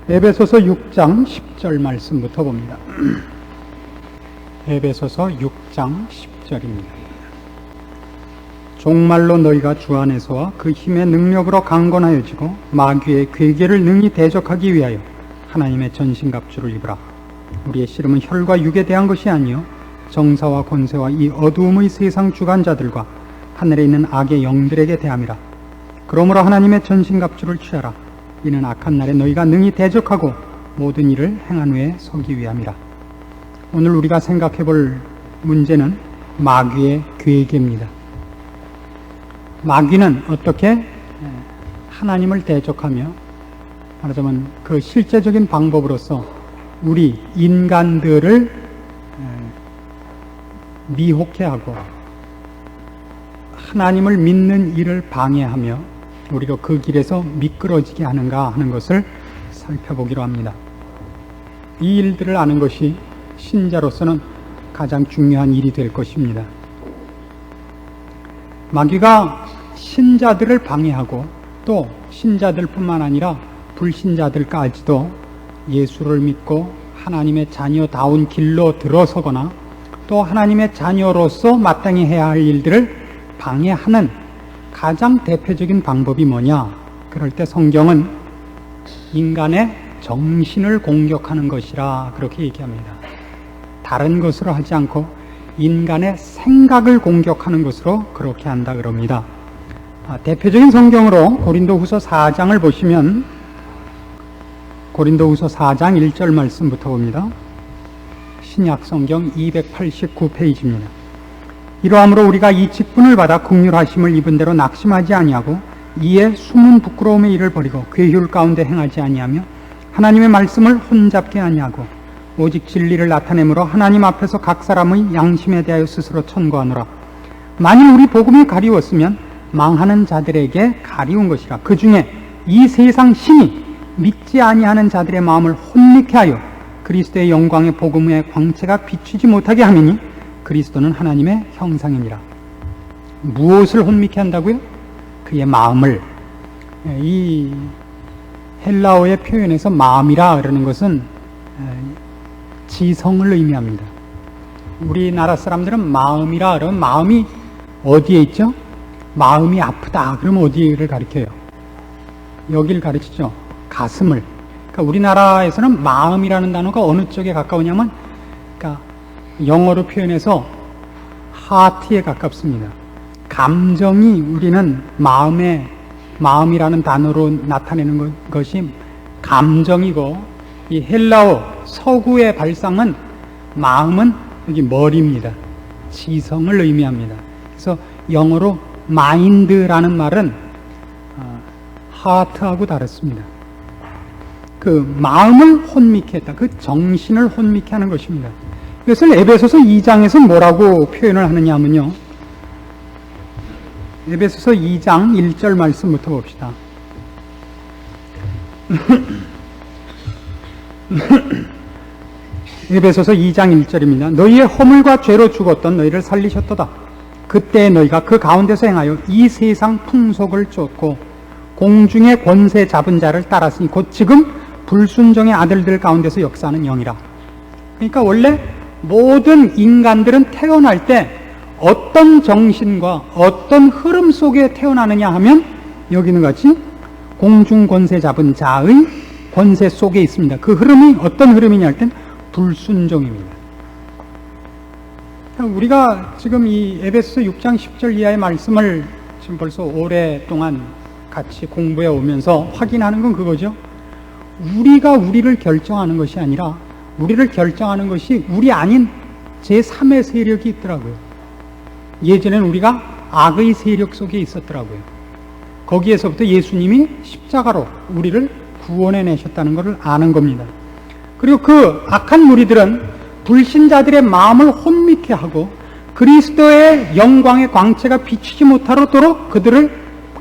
에베소서 6장 10절 말씀부터 봅니다. 에베소서 6장 10절입니다. 종말로 너희가 주 안에서와 그 힘의 능력으로 강건하여지고 마귀의 괴계를 능히 대적하기 위하여 하나님의 전신갑주를 입으라. 우리의 씨름은 혈과 육에 대한 것이 아니요 정사와 권세와 이 어두움의 세상 주관자들과 하늘에 있는 악의 영들에게 대함이라. 그러므로 하나님의 전신갑주를 취하라. 이는 악한 날에 너희가 능히 대적하고 모든 일을 행한 후에 서기 위함이라. 오늘 우리가 생각해 볼 문제는 마귀의 괴계입니다. 마귀는 어떻게 하나님을 대적하며, 말하자면 그 실제적인 방법으로서 우리 인간들을 미혹해 하고 하나님을 믿는 일을 방해하며 우리가 그 길에서 미끄러지게 하는가 하는 것을 살펴보기로 합니다. 이 일들을 아는 것이 신자로서는 가장 중요한 일이 될 것입니다. 마귀가 신자들을 방해하고 또 신자들뿐만 아니라 불신자들까지도 예수를 믿고 하나님의 자녀다운 길로 들어서거나 또 하나님의 자녀로서 마땅히 해야 할 일들을 방해하는 가장 대표적인 방법이 뭐냐? 그럴 때 성경은 인간의 정신을 공격하는 것이라 그렇게 얘기합니다. 다른 것으로 하지 않고 인간의 생각을 공격하는 것으로 그렇게 한다 그럽니다. 대표적인 성경으로 고린도후서 4장을 보시면 고린도후서 4장 1절 말씀부터 봅니다. 신약 성경 289페이지입니다. 이러함으로 우리가 이 직분을 받아 긍휼하심을 입은 대로 낙심하지 아니하고 이에 숨은 부끄러움의 일을 버리고 괴휼 가운데 행하지 아니하며 하나님의 말씀을 혼잡게 아니하고 오직 진리를 나타내므로 하나님 앞에서 각 사람의 양심에 대하여 스스로 천거하노라. 만일 우리 복음이 가리웠으면 망하는 자들에게 가리운 것이라. 그 중에 이 세상 신이 믿지 아니하는 자들의 마음을 혼미케 하여 그리스도의 영광의 복음의 광채가 비추지 못하게 하미니 그리스도는 하나님의 형상이니라. 무엇을 혼미케 한다고요? 그의 마음을. 이 헬라어의 표현에서 마음이라 그러는 것은 지성을 의미합니다. 우리나라 사람들은 마음이라 그러면 마음이 어디에 있죠? 마음이 아프다 그러면 어디를 가리켜요? 여기를 가르치죠. 가슴을. 그러니까 우리나라에서는 마음이라는 단어가 어느 쪽에 가까우냐면, 그러니까 영어로 표현해서 하트에 가깝습니다. 감정이 우리는 마음이라는 단어로 나타내는 것이 감정이고, 이 헬라어 서구의 발상은 마음은 여기 머리입니다. 지성을 의미합니다. 그래서 영어로 mind라는 말은 heart하고 다릅니다. 그 마음을 혼미케 했다. 그 정신을 혼미케 하는 것입니다. 이것을 에베소서 2장에서 뭐라고 표현을 하느냐 하면요. 에베소서 2장 1절 말씀부터 봅시다. 에베소서 2장 1절입니다. 너희의 허물과 죄로 죽었던 너희를 살리셨도다. 그때 너희가 그 가운데서 행하여 이 세상 풍속을 쫓고 공중의 권세 잡은 자를 따랐으니 곧 지금 불순종의 아들들 가운데서 역사하는 영이라. 그러니까 원래 모든 인간들은 태어날 때 어떤 정신과 어떤 흐름 속에 태어나느냐 하면 여기는 같이 공중 권세 잡은 자의 권세 속에 있습니다. 그 흐름이 어떤 흐름이냐 할 땐 불순종입니다. 우리가 지금 이 에베소서 6장 10절 이하의 말씀을 지금 벌써 오랫동안 같이 공부해 오면서 확인하는 건 그거죠. 우리가 우리를 결정하는 것이 아니라 우리를 결정하는 것이 우리 아닌 제3의 세력이 있더라고요. 예전에는 우리가 악의 세력 속에 있었더라고요. 거기에서부터 예수님이 십자가로 우리를 구원해 내셨다는 것을 아는 겁니다. 그리고 그 악한 무리들은 불신자들의 마음을 혼미케 하고 그리스도의 영광의 광채가 비추지 못하도록 그들을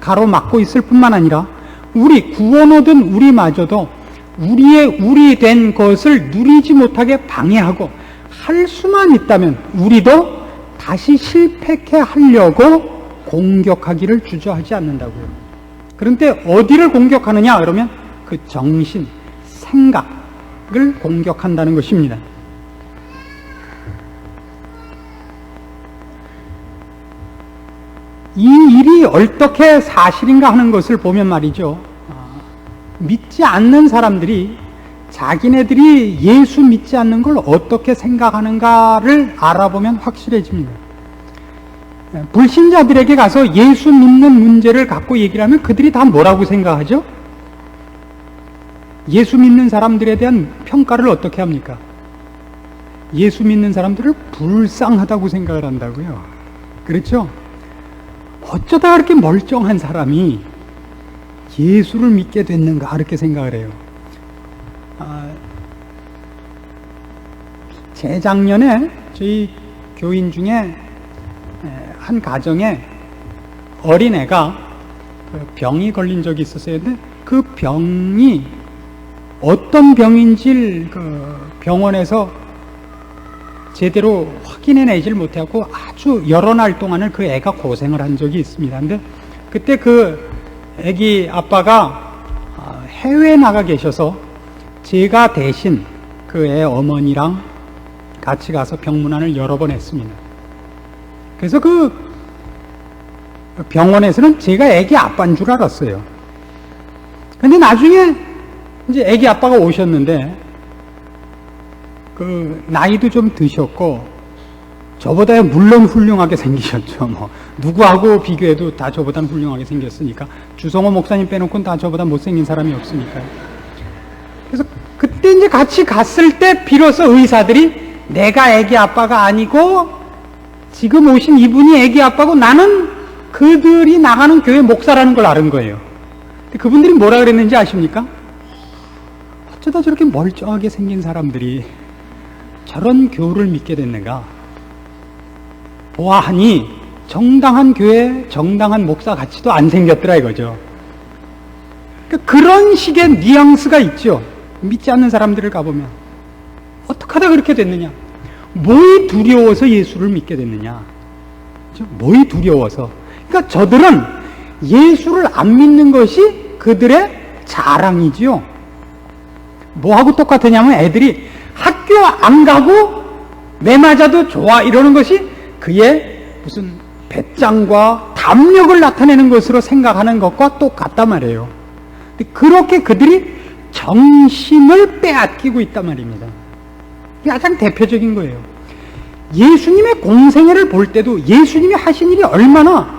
가로막고 있을 뿐만 아니라 우리 구원 얻은 우리마저도 우리 된 것을 누리지 못하게 방해하고 할 수만 있다면 우리도 다시 실패케 하려고 공격하기를 주저하지 않는다고요. 그런데 어디를 공격하느냐 그러면 그 정신, 생각을 공격한다는 것입니다. 이 일이 어떻게 사실인가 하는 것을 보면 말이죠. 믿지 않는 사람들이 자기네들이 예수 믿지 않는 걸 어떻게 생각하는가를 알아보면 확실해집니다. 불신자들에게 가서 예수 믿는 문제를 갖고 얘기를 하면 그들이 다 뭐라고 생각하죠? 예수 믿는 사람들에 대한 평가를 어떻게 합니까? 예수 믿는 사람들을 불쌍하다고 생각을 한다고요. 그렇죠? 어쩌다 그렇게 멀쩡한 사람이 예수를 믿게 됐는가 이렇게 생각을 해요. 재작년에 저희 교인 중에 한 가정에 어린애가 병이 걸린 적이 있었어요. 근데 그 병이 어떤 병인지 병원에서 제대로 확인해내질 못하고 아주 여러 날 동안을 그 애가 고생을 한 적이 있습니다. 근데 그때 그 애기 아빠가 해외에 나가 계셔서 제가 대신 그 애 어머니랑 같이 가서 병문안을 여러 번 했습니다. 그래서 그 병원에서는 제가 애기 아빠인 줄 알았어요. 근데 나중에 이제 애기 아빠가 오셨는데 그 나이도 좀 드셨고 저보다 물론 훌륭하게 생기셨죠. 뭐 누구하고 비교해도 다 저보다는 훌륭하게 생겼으니까. 주성호 목사님 빼놓고는 다 저보다 못생긴 사람이 없으니까요. 그래서 그때 이제 같이 갔을 때 비로소 의사들이 내가 애기 아빠가 아니고 지금 오신 이분이 애기 아빠고 나는 그들이 나가는 교회 목사라는 걸 아는 거예요. 근데 그분들이 뭐라 그랬는지 아십니까? 어쩌다 저렇게 멀쩡하게 생긴 사람들이 저런 교를 믿게 됐는가? 보아하니 정당한 교회, 정당한 목사 같이도 안 생겼더라 이거죠. 그러니까 그런 식의 뉘앙스가 있죠. 믿지 않는 사람들을 가보면 어떻게 하다 그렇게 됐느냐? 뭐에 두려워서 예수를 믿게 됐느냐? 뭐에 두려워서? 그러니까 저들은 예수를 안 믿는 것이 그들의 자랑이지요. 뭐하고 똑같으냐면 애들이 학교 안 가고 매 맞아도 좋아 이러는 것이 그의 무슨 배짱과 담력을 나타내는 것으로 생각하는 것과 똑같단 말이에요. 그렇게 그들이 정신을 빼앗기고 있단 말입니다. 이게 가장 대표적인 거예요. 예수님의 공생애를 볼 때도 예수님이 하신 일이 얼마나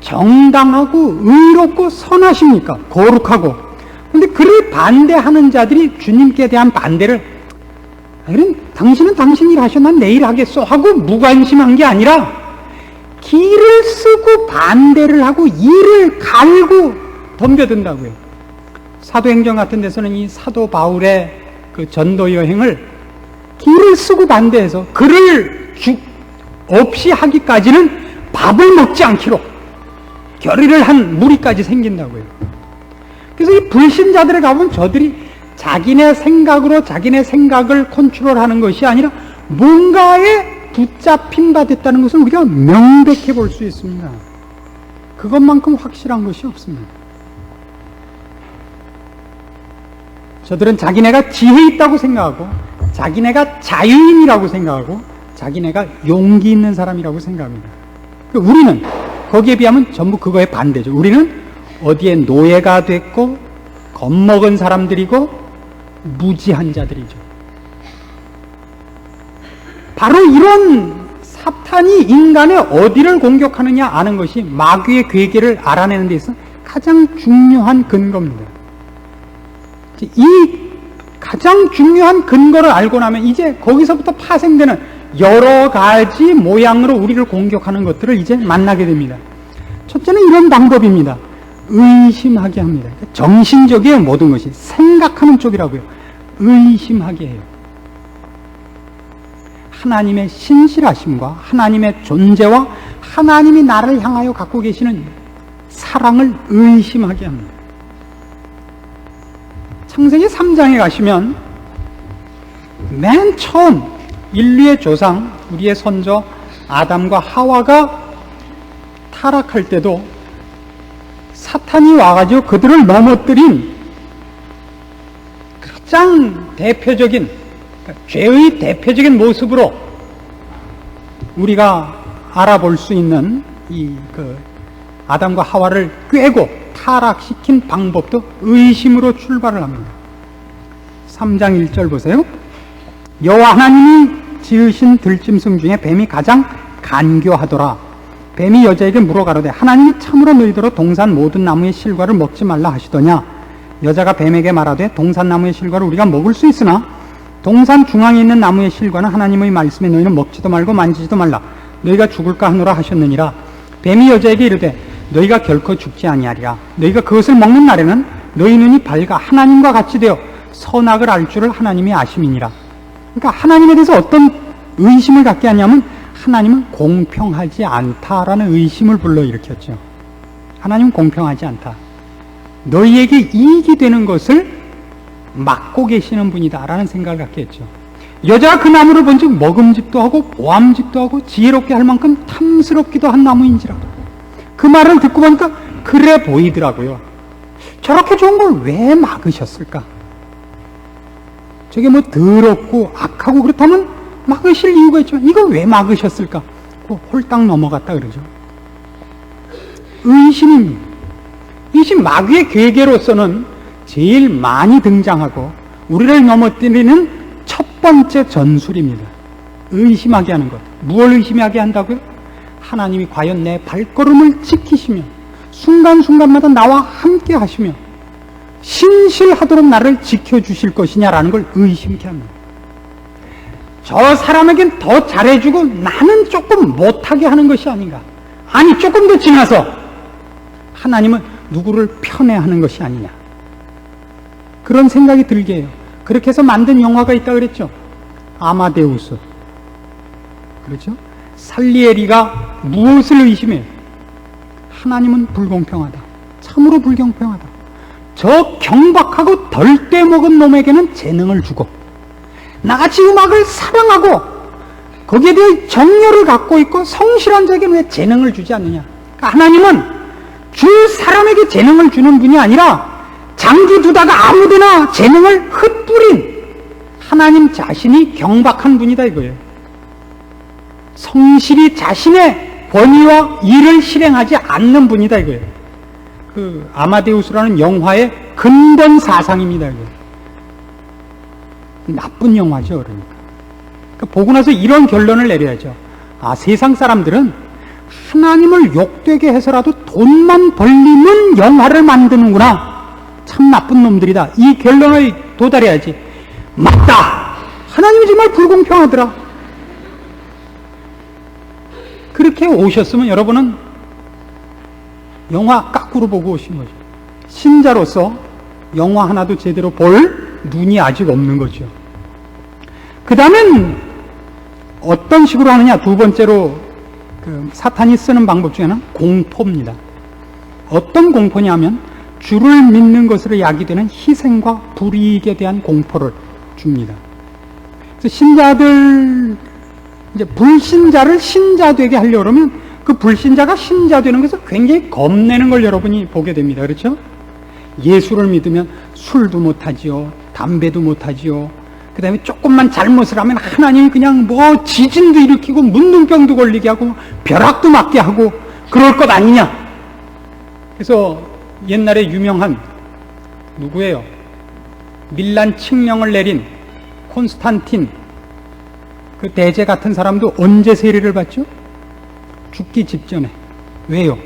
정당하고 의롭고 선하십니까? 거룩하고. 근데 그를 반대하는 자들이 주님께 대한 반대를 그럼 당신은 당신 일 하셔 난 내일 하겠어 하고 무관심한 게 아니라 길을 쓰고 반대를 하고 이를 갈고 덤벼든다고요. 사도행전 같은 데서는 이 사도 바울의 그 전도 여행을 길을 쓰고 반대해서 그를 없이 하기까지는 밥을 먹지 않기로 결의를 한 무리까지 생긴다고요. 그래서 이 불신자들에 가보면 저들이 자기네 생각으로 자기네 생각을 컨트롤하는 것이 아니라 뭔가에 붙잡힌 바 됐다는 것을 우리가 명백히 볼 수 있습니다. 그것만큼 확실한 것이 없습니다. 저들은 자기네가 지혜 있다고 생각하고 자기네가 자유인이라고 생각하고 자기네가 용기 있는 사람이라고 생각합니다. 우리는 거기에 비하면 전부 그거에 반대죠. 우리는 어디에 노예가 됐고 겁먹은 사람들이고 무지한 자들이죠. 바로 이런 사탄이 인간의 어디를 공격하느냐 아는 것이 마귀의 괴계를 알아내는 데 있어서 가장 중요한 근거입니다. 이 가장 중요한 근거를 알고 나면 이제 거기서부터 파생되는 여러 가지 모양으로 우리를 공격하는 것들을 이제 만나게 됩니다. 첫째는 이런 방법입니다. 의심하게 합니다. 정신적이에요. 모든 것이 생각하는 쪽이라고요. 의심하게 해요. 하나님의 신실하심과 하나님의 존재와 하나님이 나를 향하여 갖고 계시는 사랑을 의심하게 합니다. 창세기 3장에 가시면 맨 처음 인류의 조상, 우리의 선조 아담과 하와가 타락할 때도 사탄이 와가지고 그들을 넘어뜨린 가장 대표적인, 죄의 대표적인 모습으로 우리가 알아볼 수 있는 아담과 하와를 꿰고 타락시킨 방법도 의심으로 출발을 합니다. 3장 1절 보세요. 여호와 하나님이 지으신 들짐승 중에 뱀이 가장 간교하더라. 뱀이 여자에게 물어가로되 하나님이 참으로 너희더러 동산 모든 나무의 실과를 먹지 말라 하시더냐. 여자가 뱀에게 말하되 동산 나무의 실과를 우리가 먹을 수 있으나 동산 중앙에 있는 나무의 실과는 하나님의 말씀에 너희는 먹지도 말고 만지지도 말라. 너희가 죽을까 하노라 하셨느니라. 뱀이 여자에게 이르되 너희가 결코 죽지 아니하리라. 너희가 그것을 먹는 날에는 너희 눈이 밝아 하나님과 같이 되어 선악을 알 줄을 하나님이 아심이니라. 그러니까 하나님에 대해서 어떤 의심을 갖게 하냐면 하나님은 공평하지 않다라는 의심을 불러일으켰죠. 하나님은 공평하지 않다. 너희에게 이익이 되는 것을 막고 계시는 분이다라는 생각을 갖게 했죠. 여자가 그 나무를 본즉 먹음직도 하고 보암직도 하고 지혜롭게 할 만큼 탐스럽기도 한 나무인지라. 그 말을 듣고 보니까 그래 보이더라고요. 저렇게 좋은 걸 왜 막으셨을까? 저게 뭐 더럽고 악하고 그렇다면 막으실 이유가 있지만 이거 왜 막으셨을까? 홀딱 넘어갔다 그러죠. 의심입니다. 의심 마귀의 괴계로서는 제일 많이 등장하고 우리를 넘어뜨리는 첫 번째 전술입니다. 의심하게 하는 것. 무엇을 의심하게 한다고요? 하나님이 과연 내 발걸음을 지키시며 순간순간마다 나와 함께 하시며 신실하도록 나를 지켜주실 것이냐라는 걸 의심케 합니다. 저 사람에겐 더 잘해주고 나는 조금 못하게 하는 것이 아닌가. 아니 조금 더 지나서 하나님은 누구를 편애하는 것이 아니냐. 그런 생각이 들게 해요. 그렇게 해서 만든 영화가 있다 그랬죠. 아마데우스. 그렇죠? 살리에리가 무엇을 의심해요? 하나님은 불공평하다. 참으로 불공평하다. 저 경박하고 덜 떼먹은 놈에게는 재능을 주고 나같이 음악을 사랑하고 거기에 대해 정열을 갖고 있고 성실한 자에게는 왜 재능을 주지 않느냐. 그러니까 하나님은 줄 사람에게 재능을 주는 분이 아니라 장기 두다가 아무데나 재능을 흩뿌린 하나님 자신이 경박한 분이다 이거예요. 성실히 자신의 권위와 일을 실행하지 않는 분이다 이거예요. 그 아마데우스라는 영화의 근본 사상입니다. 이거. 나쁜 영화죠, 그러니까. 보고 나서 이런 결론을 내려야죠. 아, 세상 사람들은 하나님을 욕되게 해서라도 돈만 벌리는 영화를 만드는구나. 참 나쁜 놈들이다. 이 결론에 도달해야지. 맞다. 하나님이 정말 불공평하더라. 그렇게 오셨으면 여러분은 영화 까꾸로 보고 오신 거죠. 신자로서 영화 하나도 제대로 볼 눈이 아직 없는 거죠. 그 다음엔 어떤 식으로 하느냐. 두 번째로 사탄이 쓰는 방법 중에 하나는 공포입니다. 어떤 공포냐면 주를 믿는 것으로 야기되는 희생과 불이익에 대한 공포를 줍니다. 그래서 신자들, 이제 불신자를 신자 되게 하려고 그러면 그 불신자가 신자 되는 것을 굉장히 겁내는 걸 여러분이 보게 됩니다. 그렇죠? 예수를 믿으면 술도 못하지요. 담배도 못하지요. 그 다음에 조금만 잘못을 하면 하나님이 그냥 뭐 지진도 일으키고 문둥병도 걸리게 하고 벼락도 맞게 하고 그럴 것 아니냐. 그래서 옛날에 유명한 누구예요? 밀란 칙령을 내린 콘스탄틴 그 대제 같은 사람도 언제 세례를 받죠? 죽기 직전에. 왜요?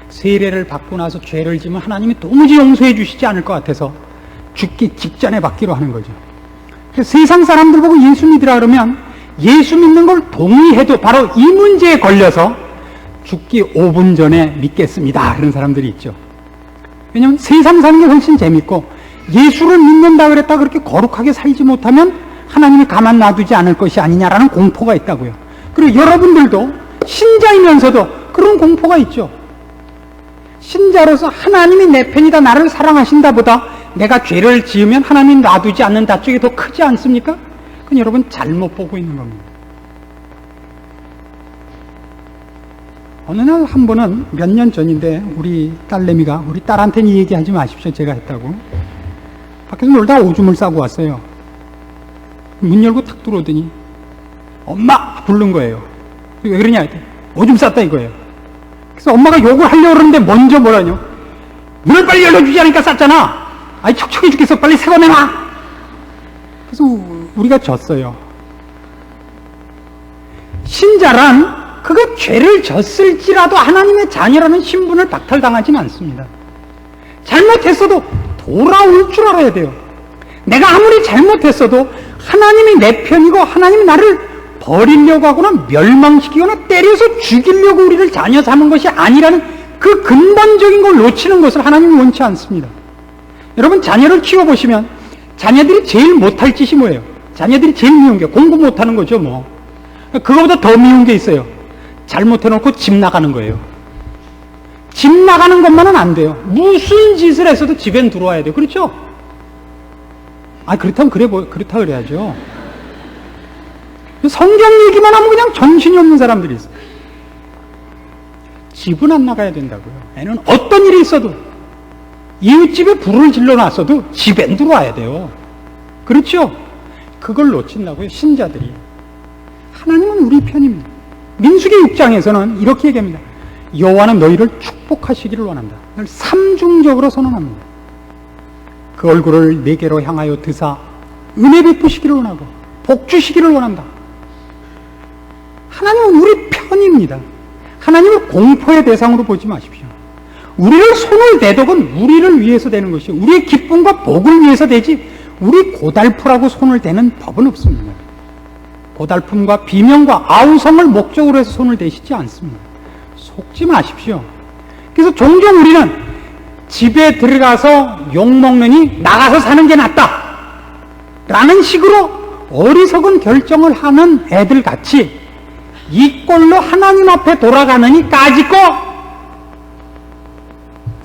세례를 받고 나서 죄를 지면 하나님이 도무지 용서해 주시지 않을 것 같아서 죽기 직전에 받기로 하는 거죠. 그래서 세상 사람들 보고 예수 믿으라 그러면 예수 믿는 걸 동의해도 바로 이 문제에 걸려서 죽기 5분 전에 믿겠습니다. 그런 사람들이 있죠. 왜냐하면 세상 사는 게 훨씬 재밌고 예수를 믿는다 그랬다 그렇게 거룩하게 살지 못하면 하나님이 가만 놔두지 않을 것이 아니냐라는 공포가 있다고요. 그리고 여러분들도 신자이면서도 그런 공포가 있죠. 신자로서 하나님이 내 편이다, 나를 사랑하신다 보다 내가 죄를 지으면 하나님 놔두지 않는다 쪽이 더 크지 않습니까? 그건 여러분 잘못 보고 있는 겁니다. 어느 날 한 번은 몇 년 전인데 우리 딸내미가, 우리 딸한테는 얘기하지 마십시오. 제가 했다고. 밖에서 놀다가 오줌을 싸고 왔어요. 문 열고 탁 들어오더니 엄마! 부른 거예요. 왜 그러냐 했더니 오줌 쌌다 이거예요. 그래서 엄마가 욕을 하려고 그러는데 먼저 뭐라뇨? 문을 빨리 열어주지 않으니까 쌌잖아. 아이 척척해 죽겠어. 빨리 새거 내놔. 그래서 우리가 졌어요. 신자란 그가 죄를 졌을지라도 하나님의 자녀라는 신분을 박탈당하지는 않습니다. 잘못했어도 돌아올 줄 알아야 돼요. 내가 아무리 잘못했어도 하나님이 내 편이고 하나님이 나를 버리려고 하거나 멸망시키거나 때려서 죽이려고 우리를 자녀 삼은 것이 아니라는 그 근본적인 걸 놓치는 것을 하나님이 원치 않습니다. 여러분 자녀를 키워보시면 자녀들이 제일 못할 짓이 뭐예요? 자녀들이 제일 미운 게 공부 못하는 거죠 뭐. 그거보다 더 미운 게 있어요. 잘못해놓고 집 나가는 거예요. 집 나가는 것만은 안 돼요. 무슨 짓을 했어도 집엔 들어와야 돼요. 그렇죠? 그렇다면 그렇다 그래야죠. 성경 얘기만 하면 그냥 정신이 없는 사람들이 있어요. 집은 안 나가야 된다고요. 애는 어떤 일이 있어도 이웃집에 불을 질러놨어도 집엔 들어와야 돼요. 그렇죠? 그걸 놓친다고요. 신자들이. 하나님은 우리 편입니다. 민수기 6장에서는 이렇게 얘기합니다. 여호와는 너희를 축복하시기를 원한다. 늘 삼중적으로 선언합니다. 그 얼굴을 내게로 향하여 드사 은혜 베푸시기를 원하고 복 주시기를 원한다. 하나님은 우리 편입니다. 하나님을 공포의 대상으로 보지 마십시오. 우리를 손을 대덕은 우리를 위해서 되는 것이요 우리의 기쁨과 복을 위해서 되지 우리 고달프라고 손을 대는 법은 없습니다. 고달픔과 비명과 아우성을 목적으로 해서 손을 대시지 않습니다. 속지 마십시오. 그래서 종종 우리는 집에 들어가서 욕먹느니 나가서 사는 게 낫다 라는 식으로 어리석은 결정을 하는 애들 같이 이 꼴로 하나님 앞에 돌아가느니 까짓거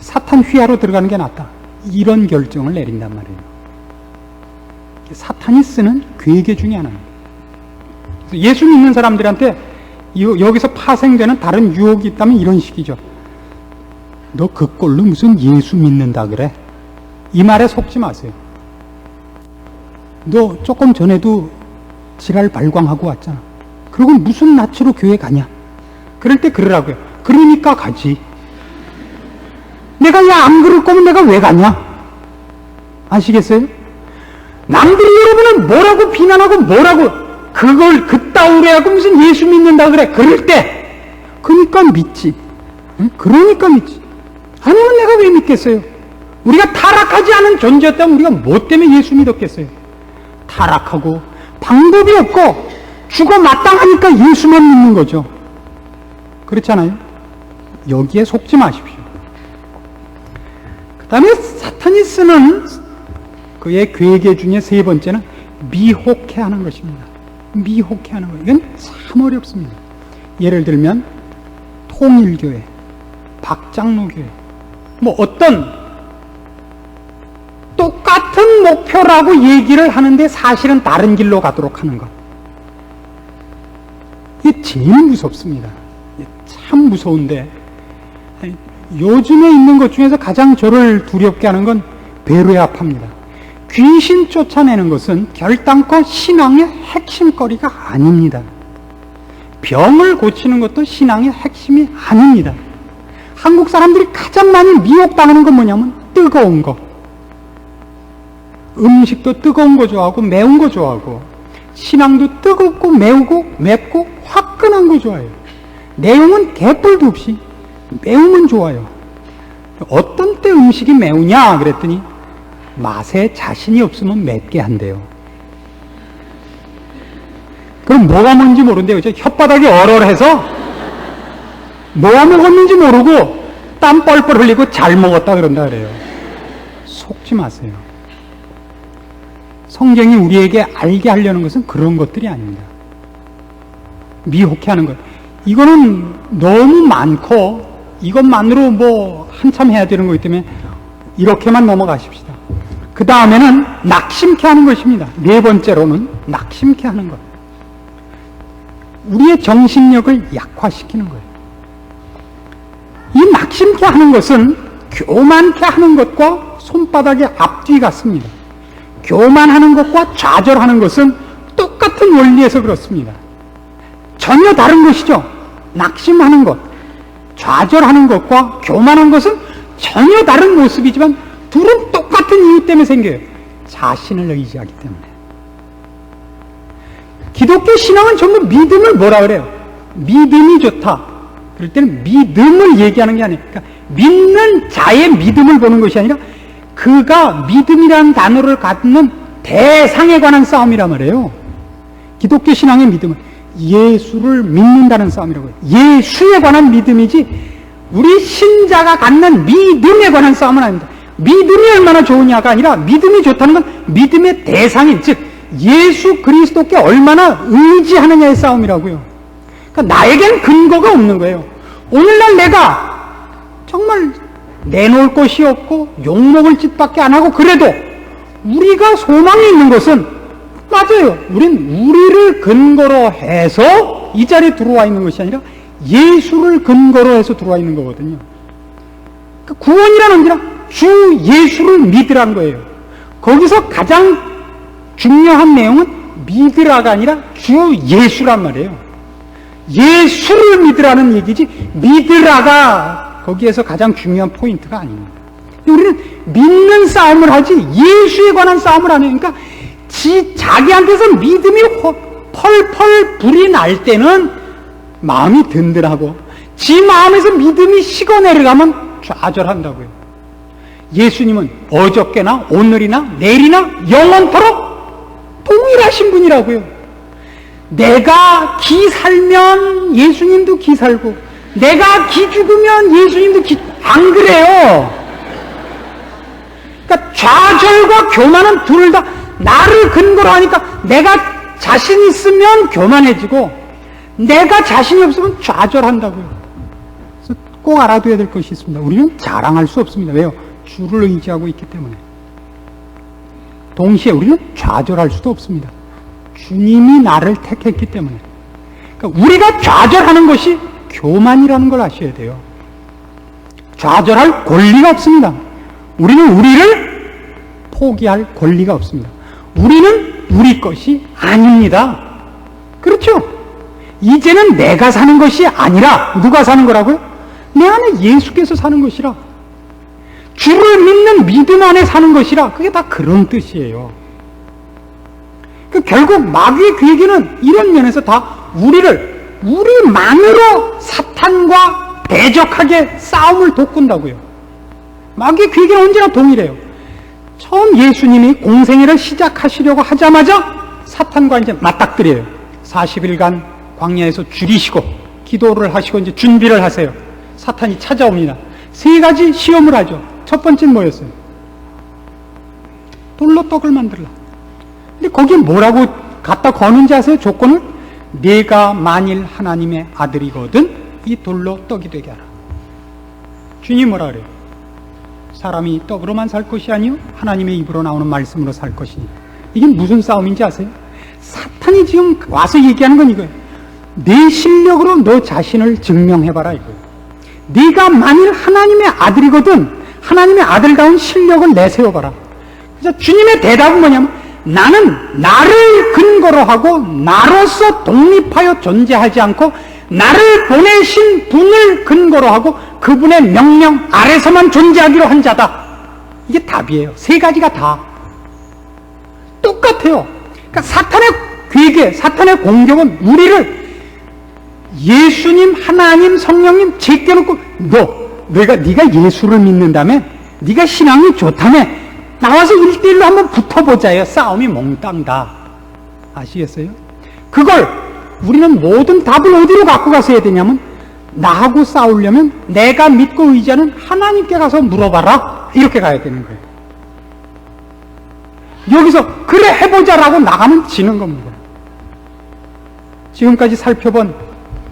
사탄 휘하로 들어가는 게 낫다 이런 결정을 내린단 말이에요. 사탄이 쓰는 괴계 중에 하나입니다. 예수 믿는 사람들한테 여기서 파생되는 다른 유혹이 있다면 이런 식이죠. 너 그 꼴로 무슨 예수 믿는다 그래? 이 말에 속지 마세요. 너 조금 전에도 지랄 발광하고 왔잖아. 그리고 무슨 낯으로 교회 가냐? 그럴 때 그러라고요. 그러니까 가지. 내가 야 안 그럴 거면 내가 왜 가냐? 아시겠어요? 남들이 여러분을 뭐라고 비난하고 뭐라고 그걸 그따위로 하고 무슨 예수 믿는다 그래. 그럴 때 그러니까 믿지. 그러니까 믿지. 아니면 내가 왜 믿겠어요? 우리가 타락하지 않은 존재였다면 우리가 뭐 때문에 예수 믿었겠어요? 타락하고 방법이 없고 죽어 마땅하니까 예수만 믿는 거죠. 그렇잖아요? 여기에 속지 마십시오. 그 다음에 사탄이 쓰는 그의 괴계 중에 세 번째는 미혹해 하는 것입니다. 미혹해 하는 것. 이건 참 어렵습니다. 예를 들면 통일교회, 박장로교회, 뭐 어떤 똑같은 목표라고 얘기를 하는데 사실은 다른 길로 가도록 하는 것. 이게 제일 무섭습니다. 이게 참 무서운데 요즘에 있는 것 중에서 가장 저를 두렵게 하는 건 배로의 합합니다. 귀신 쫓아내는 것은 결단코 신앙의 핵심거리가 아닙니다. 병을 고치는 것도 신앙의 핵심이 아닙니다. 한국 사람들이 가장 많이 미혹당하는 건 뭐냐면 뜨거운 거. 음식도 뜨거운 거 좋아하고 매운 거 좋아하고 신앙도 뜨겁고 매우고 맵고 화끈한 거 좋아해요. 내용은 개뿔도 없이 매우면 좋아요. 어떤 때 음식이 매우냐 그랬더니 맛에 자신이 없으면 맵게 한대요. 그럼 뭐가 뭔지 모르는데요. 혓바닥이 얼얼해서 뭐 먹었는지 모르고 땀 뻘뻘 흘리고 잘 먹었다 그런다 그래요. 속지 마세요. 성경이 우리에게 알게 하려는 것은 그런 것들이 아닙니다. 미혹해 하는 것. 이거는 너무 많고 이것만으로 뭐 한참 해야 되는 거기 때문에 이렇게만 넘어가십시다. 그 다음에는 낙심케 하는 것입니다. 네 번째로는 낙심케 하는 것. 우리의 정신력을 약화시키는 거예요. 이 낙심케 하는 것은 교만케 하는 것과 손바닥의 앞뒤 같습니다. 교만하는 것과 좌절하는 것은 똑같은 원리에서 그렇습니다. 전혀 다른 것이죠. 낙심하는 것, 좌절하는 것과 교만한 것은 전혀 다른 모습이지만 둘은 똑같은 이유 때문에 생겨요. 자신을 의지하기 때문에. 기독교 신앙은 전부 믿음을 뭐라 그래요? 믿음이 좋다. 그럴 때는 믿음을 얘기하는 게 아니라, 그러니까 믿는 자의 믿음을 보는 것이 아니라 그가 믿음이라는 단어를 갖는 대상에 관한 싸움이란 말이에요. 기독교 신앙의 믿음은 예수를 믿는다는 싸움이라고 해요. 예수에 관한 믿음이지 우리 신자가 갖는 믿음에 관한 싸움은 아닙니다. 믿음이 얼마나 좋으냐가 아니라 믿음이 좋다는 건 믿음의 대상인, 즉 예수 그리스도께 얼마나 의지하느냐의 싸움이라고요. 그러니까 나에겐 근거가 없는 거예요. 오늘날 내가 정말 내놓을 것이 없고 욕먹을 짓밖에 안 하고 그래도 우리가 소망이 있는 것은 맞아요. 우린 우리를 근거로 해서 이 자리에 들어와 있는 것이 아니라 예수를 근거로 해서 들어와 있는 거거든요. 그러니까 구원이라는 언제나 주 예수를 믿으라는 거예요. 거기서 가장 중요한 내용은 믿으라가 아니라 주 예수란 말이에요. 예수를 믿으라는 얘기지 믿으라가 거기에서 가장 중요한 포인트가 아닙니다. 우리는 믿는 싸움을 하지 예수에 관한 싸움을 안 해요. 그러니까 자기한테서 믿음이 펄펄 불이 날 때는 마음이 든든하고 지 마음에서 믿음이 식어내려가면 좌절한다고요. 예수님은 어저께나 오늘이나 내일이나 영원토록 동일하신 분이라고요. 내가 기 살면 예수님도 기 살고 내가 기 죽으면 예수님도 안 그래요. 그러니까 좌절과 교만은 둘 다 나를 근거로 하니까 내가 자신 있으면 교만해지고 내가 자신이 없으면 좌절한다고요. 그래서 꼭 알아둬야 될 것이 있습니다. 우리는 자랑할 수 없습니다. 왜요? 주를 의지하고 있기 때문에. 동시에 우리는 좌절할 수도 없습니다. 주님이 나를 택했기 때문에. 그러니까 우리가 좌절하는 것이 교만이라는 걸 아셔야 돼요. 좌절할 권리가 없습니다. 우리는 우리를 포기할 권리가 없습니다. 우리는 우리 것이 아닙니다. 그렇죠? 이제는 내가 사는 것이 아니라 누가 사는 거라고요? 내 안에 예수께서 사는 것이라. 주를 믿는 믿음 안에 사는 것이라. 그게 다 그런 뜻이에요. 결국 마귀의 계획에는 이런 면에서 다 우리만으로 사탄과 대적하게 싸움을 돋군다고요. 마귀의 계획에는 언제나 동일해요. 처음 예수님이 공생애를 시작하시려고 하자마자 사탄과 이제 맞닥뜨려요. 40일간 광야에서 줄이시고 기도를 하시고 이제 준비를 하세요. 사탄이 찾아옵니다. 세 가지 시험을 하죠. 첫 번째는 뭐였어요? 돌로 떡을 만들라. 근데 거기에 뭐라고 갖다 거는지 아세요? 조건을? 네가 만일 하나님의 아들이거든 이 돌로 떡이 되게 하라. 주님 뭐라 그래요? 사람이 떡으로만 살 것이 아니요 하나님의 입으로 나오는 말씀으로 살 것이니. 이게 무슨 싸움인지 아세요? 사탄이 지금 와서 얘기하는 건 이거예요. 내 실력으로 너 자신을 증명해봐라 이거예요. 네가 만일 하나님의 아들이거든 하나님의 아들다운 실력을 내세워봐라. 그래서 주님의 대답은 뭐냐면 나는 나를 근거로 하고 나로서 독립하여 존재하지 않고 나를 보내신 분을 근거로 하고 그분의 명령 아래서만 존재하기로 한 자다. 이게 답이에요. 세 가지가 다 똑같아요. 그러니까 사탄의 괴계, 사탄의 공격은 우리를 예수님, 하나님, 성령님 제껴놓고 네가 예수를 믿는다며? 네가 신앙이 좋다며? 나와서 1대1로 한번 붙어보자요. 싸움이 몽땅다. 아시겠어요? 그걸 우리는 모든 답을 어디로 갖고 가서 해야 되냐면 나하고 싸우려면 내가 믿고 의지하는 하나님께 가서 물어봐라. 이렇게 가야 되는 거예요. 여기서 그래 해보자라고 나가면 지는 겁니다. 지금까지 살펴본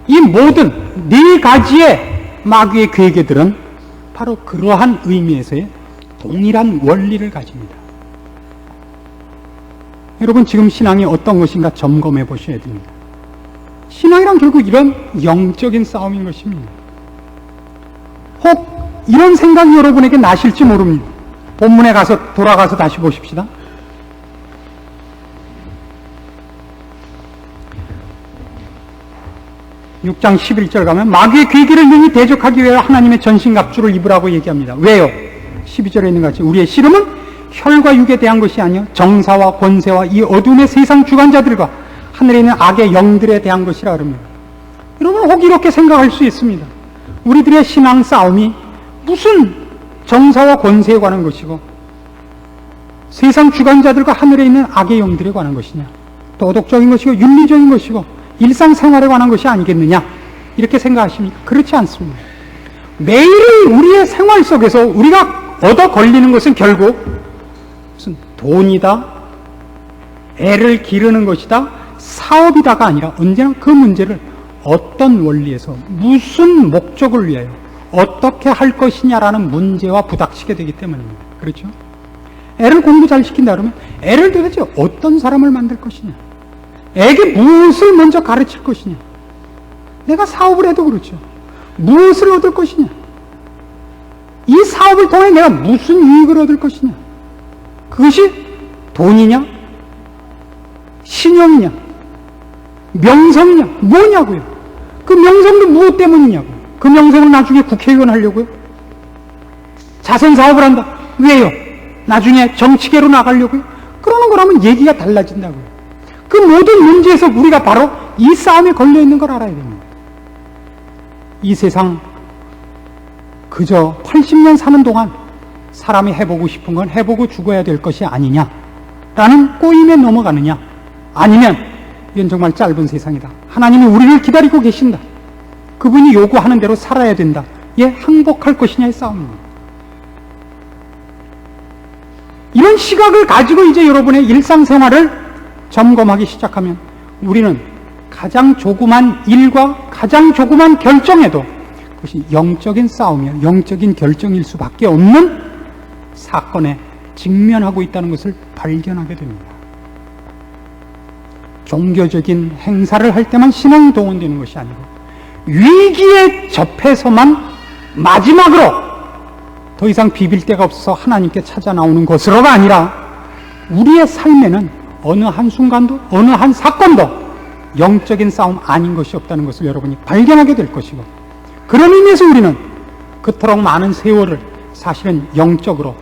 이 모든 네 가지의 마귀의 괴계들은 바로 그러한 의미에서의 동일한 원리를 가집니다. 여러분 지금 신앙이 어떤 것인가 점검해 보셔야 됩니다. 신앙이란 결국 이런 영적인 싸움인 것입니다. 혹 이런 생각이 여러분에게 나실지 모릅니다. 본문에 가서 돌아가서 다시 보십시다. 6장 11절 가면 마귀의 괴기를 능히 대적하기 위해 하나님의 전신갑주를 입으라고 얘기합니다. 왜요? 12절에 있는 것 같이 우리의 씨름은 혈과 육에 대한 것이 아니요 정사와 권세와 이 어둠의 세상 주관자들과 하늘에 있는 악의 영들에 대한 것이라 그럽니다. 여러분 혹 이렇게 생각할 수 있습니다. 우리들의 신앙 싸움이 무슨 정사와 권세에 관한 것이고 세상 주관자들과 하늘에 있는 악의 영들에 관한 것이냐, 도덕적인 것이고 윤리적인 것이고 일상생활에 관한 것이 아니겠느냐, 이렇게 생각하십니까? 그렇지 않습니다. 매일 우리의 생활 속에서 우리가 얻어 걸리는 것은 결국 무슨 돈이다, 애를 기르는 것이다, 사업이다가 아니라 언제나 그 문제를 어떤 원리에서 무슨 목적을 위하여 어떻게 할 것이냐라는 문제와 부닥치게 되기 때문입니다. 그렇죠? 애를 공부 잘 시킨다 그러면 애를 도대체 어떤 사람을 만들 것이냐, 애에게 무엇을 먼저 가르칠 것이냐, 내가 사업을 해도 그렇죠. 무엇을 얻을 것이냐, 이 사업을 통해 내가 무슨 이익을 얻을 것이냐, 그것이 돈이냐, 신용이냐, 명성이냐, 뭐냐고요. 그 명성도 무엇 때문이냐고요. 그 명성을 나중에 국회의원 하려고요. 자선사업을 한다. 왜요? 나중에 정치계로 나가려고요. 그러는 거라면 얘기가 달라진다고요. 그 모든 문제에서 우리가 바로 이 싸움에 걸려있는 걸 알아야 됩니다. 이 세상 그저 80년 사는 동안 사람이 해보고 싶은 건 해보고 죽어야 될 것이 아니냐라는 꼬임에 넘어가느냐, 아니면 이건 정말 짧은 세상이다, 하나님이 우리를 기다리고 계신다, 그분이 요구하는 대로 살아야 된다, 예, 항복할 것이냐의 싸움입니다. 이런 시각을 가지고 이제 여러분의 일상생활을 점검하기 시작하면 우리는 가장 조그만 일과 가장 조그만 결정에도 그것이 영적인 싸움이야, 영적인 결정일 수밖에 없는 사건에 직면하고 있다는 것을 발견하게 됩니다. 종교적인 행사를 할 때만 신앙이 동원되는 것이 아니고 위기에 접해서만 마지막으로 더 이상 비빌 데가 없어서 하나님께 찾아 나오는 것으로가 아니라 우리의 삶에는 어느 한순간도 어느 한 사건도 영적인 싸움 아닌 것이 없다는 것을 여러분이 발견하게 될 것이고, 그런 의미에서 우리는 그토록 많은 세월을 사실은 영적으로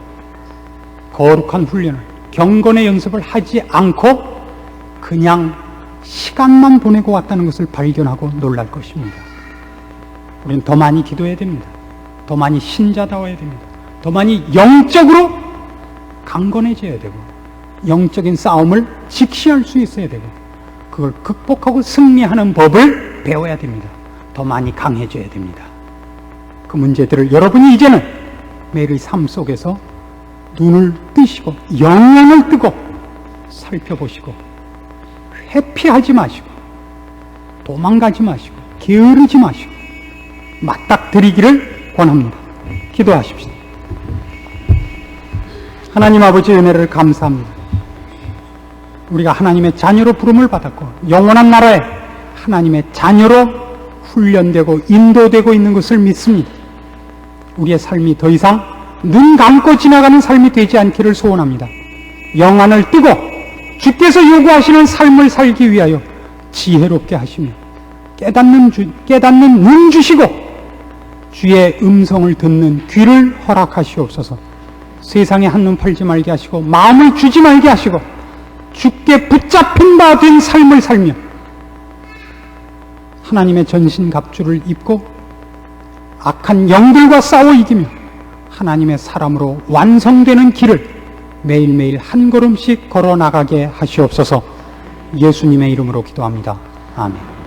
거룩한 훈련을, 경건의 연습을 하지 않고 그냥 시간만 보내고 왔다는 것을 발견하고 놀랄 것입니다. 우리는 더 많이 기도해야 됩니다. 더 많이 신자다워야 됩니다. 더 많이 영적으로 강건해져야 되고 영적인 싸움을 직시할 수 있어야 되고 그걸 극복하고 승리하는 법을 배워야 됩니다. 더 많이 강해져야 됩니다. 그 문제들을 여러분이 이제는 매일의 삶 속에서 눈을 뜨시고 영향을 뜨고 살펴보시고 회피하지 마시고 도망가지 마시고 게으르지 마시고 맞닥뜨리기를 권합니다. 기도하십시오. 하나님 아버지의 은혜를 감사합니다. 우리가 하나님의 자녀로 부름을 받았고 영원한 나라에 하나님의 자녀로 훈련되고 인도되고 있는 것을 믿습니다. 우리의 삶이 더 이상 눈 감고 지나가는 삶이 되지 않기를 소원합니다. 영안을 뜨고 주께서 요구하시는 삶을 살기 위하여 지혜롭게 하시며 깨닫는 눈 주시고 주의 음성을 듣는 귀를 허락하시옵소서. 세상에 한눈 팔지 말게 하시고 마음을 주지 말게 하시고 주께 붙잡힌 바 된 삶을 살며 하나님의 전신갑주를 입고 악한 영들과 싸워 이기며 하나님의 사람으로 완성되는 길을 매일매일 한 걸음씩 걸어 나가게 하시옵소서. 예수님의 이름으로 기도합니다. 아멘.